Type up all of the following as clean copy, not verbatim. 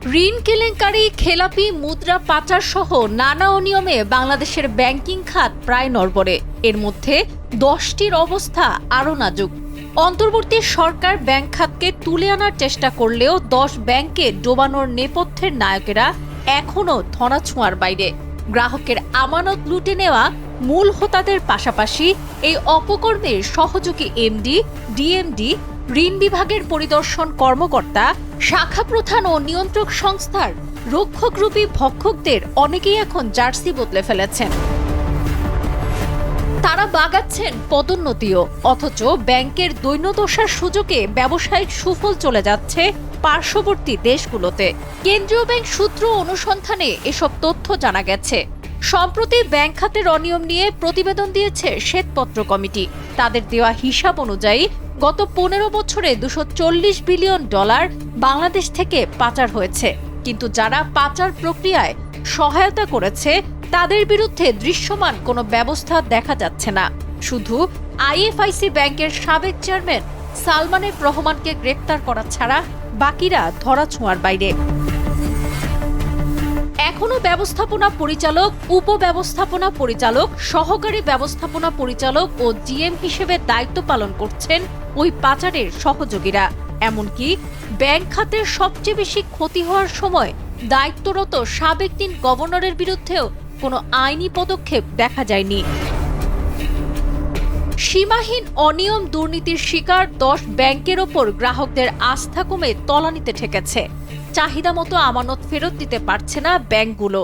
ঋণ কেলেঙ্কারি, খেলাপি, মুদ্রা পাচার সহ নানা অনিয়মে বাংলাদেশের ব্যাংকিং খাত প্রায় নড়বড়ে। এর মধ্যে 10টির অবস্থা আরও নাজুক। অন্তর্বর্তী সরকার ব্যাংক খাতকে তুলে আনার চেষ্টা করলেও 10 ব্যাংকে ডোবানোর নেপথ্যের নায়কেরা এখনও ধরাছোঁয়ার বাইরে। গ্রাহকের আমানত লুটে নেওয়া মূল হোতাদের পাশাপাশি এই অপকর্মের সহযোগী এমডি, ডিএমডি, ঋণ বিভাগের পরিদর্শন কর্মকর্তা, শাখা প্রধান ও নিয়ন্ত্রক সংস্থার রক্ষকরূপী ভক্ষকদের অনেকেই এখন জার্সি বদলে ফেলেছেন। তারা বাগাচ্ছেন পদোন্নতিও, অথচ ব্যাংকের দৈন্যদশার সুযোগে ব্যবসায়িক সুফল চলে যাচ্ছে পার্শ্ববর্তী দেশগুলোতে। কেন্দ্রীয় ব্যাংক সূত্র অনুসন্ধানে এসব তথ্য জানা গেছে। সম্প্রতি ব্যাংক খাতের অনিয়ম নিয়ে প্রতিবেদন দিয়েছে শ্বেতপত্র কমিটি। তাদের দেওয়া হিসাব অনুযায়ী গত 15 বছরে $240 বিলিয়ন বাংলাদেশ থেকে পাচার হয়েছে। কিন্তু যারা পাচার প্রক্রিয়ায় সহায়তা করেছে তাদের বিরুদ্ধে দৃশ্যমান কোনো ব্যবস্থা দেখা যাচ্ছে না। শুধু আইএফআইসি ব্যাংকের সাবেক চেয়ারম্যান সালমান এফ রহমানকে গ্রেপ্তার করা ছাড়া বাকিরা ধরাছোঁয়ার বাইরে। এখনো ব্যবস্থাপনা পরিচালক, উপব্যবস্থাপনা পরিচালক, সহকারী ব্যবস্থাপনা পরিচালক ও জিএম হিসেবে দায়িত্ব পালন করছেন ওই পাচারের সহযোগীরা। এমনকি ব্যাংক খাতের সবচেয়ে বেশি ক্ষতি হওয়ার সময় দায়িত্বরত সাবেক 3 গভর্নরের বিরুদ্ধেও কোনো আইনি পদক্ষেপ দেখা যায়নি। সীমাহীন অনিয়ম দুর্নীতির শিকার 10 ব্যাংকের ওপর গ্রাহকদের আস্থা কমে তলানিতে ঠেকেছে। চাহিদা মতো আমানত ফেরত দিতে পারছে না ব্যাংকগুলো।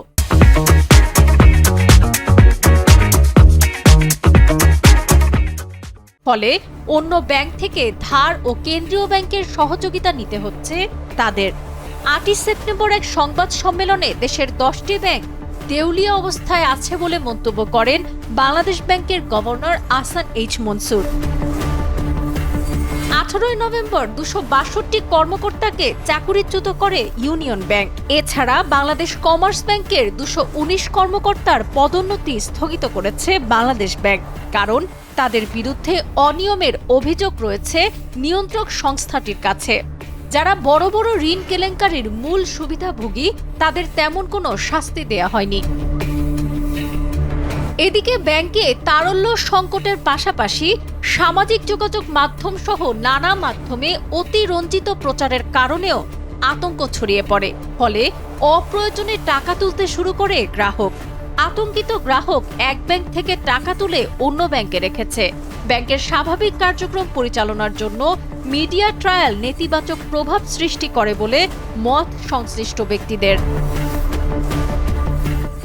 ফলে অন্য ব্যাংক থেকে ধার ও কেন্দ্রীয় ব্যাংকের সহযোগিতা নিতে হচ্ছে তাদের। 8 সেপ্টেম্বর এক সংবাদ সম্মেলনে দেশের 10টি ব্যাংক দেউলিয়া অবস্থায় আছে বলে মন্তব্য করেন বাংলাদেশ ব্যাংকের governor Ahsan H Mansur. 18 November 262 কর্মকর্তাকে চাকুরিচ্যুত করে ইউনিয়ন ব্যাংক। এছাড়া বাংলাদেশ কমার্স ব্যাংকের 219 কর্মকর্তার পদোন্নতি স্থগিত করেছে বাংলাদেশ ব্যাংক। কারণ তাদের বিরুদ্ধে অনিয়মের অভিযোগ রয়েছে নিয়ন্ত্রক সংস্থাটির কাছে। যারা বড় বড় ঋণ কেলেঙ্কারির মূল সুবিধাভোগী তাদের তেমন কোনো শাস্তি দেয়া হয়নি। এদিকে ব্যাংকে তারল্য সংকটের পাশাপাশি সামাজিক যোগাযোগ মাধ্যম সহ নানা মাধ্যমে অতিরঞ্জিত প্রচারের কারণেও আতঙ্ক ছড়িয়ে পড়ে। ফলে অপ্রয়োজনে টাকা তুলতে শুরু করে গ্রাহক। আতঙ্কিত গ্রাহক এক ব্যাংক থেকে টাকা তুলে অন্য ব্যাংকে রেখেছে। ব্যাংকের স্বাভাবিক কার্যক্রম পরিচালনার জন্য মিডিয়া ট্রায়াল নেতিবাচক প্রভাব সৃষ্টি করে বলে মত সংশ্লিষ্ট ব্যক্তিদের।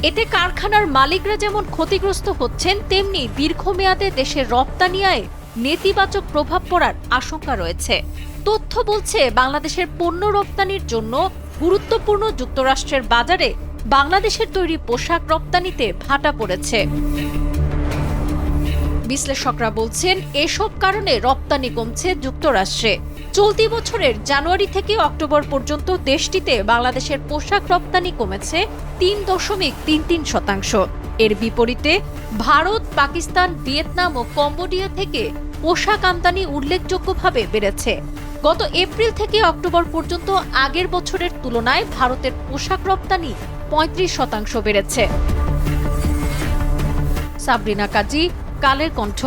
এতে কারখানার মালিকরা যেমন ক্ষতিগ্রস্ত হচ্ছেন, তেমনি দীর্ঘমেয়াদে দেশের রপ্তানি আয়ে নেতিবাচক প্রভাব পড়ার আশঙ্কা রয়েছে। তথ্য বলছে বাংলাদেশের পণ্য রপ্তানির জন্য গুরুত্বপূর্ণ যুক্তরাষ্ট্রের বাজারে বাংলাদেশের তৈরি পোশাক রপ্তানিতে ভাটা পড়েছে। বিশ্লেষকরা বলছেন এসব কারণে রপ্তানি কমছে যুক্তরাষ্ট্রে। চলতি বছরের জানুয়ারি থেকে অক্টোবর পর্যন্ত দেশটিতে বাংলাদেশের পোশাক রপ্তানি কমেছে 3.33%। এর বিপরীতে ভারত, পাকিস্তান, ভিয়েতনাম ও কম্বোডিয়া থেকে পোশাক আমদানি উল্লেখযোগ্যভাবে বেড়েছে। গত এপ্রিল থেকে অক্টোবর পর্যন্ত আগের বছরের তুলনায় ভারতের পোশাক রপ্তানি 35% বেড়েছে। সাবরিনা কাজী, কালের কণ্ঠ।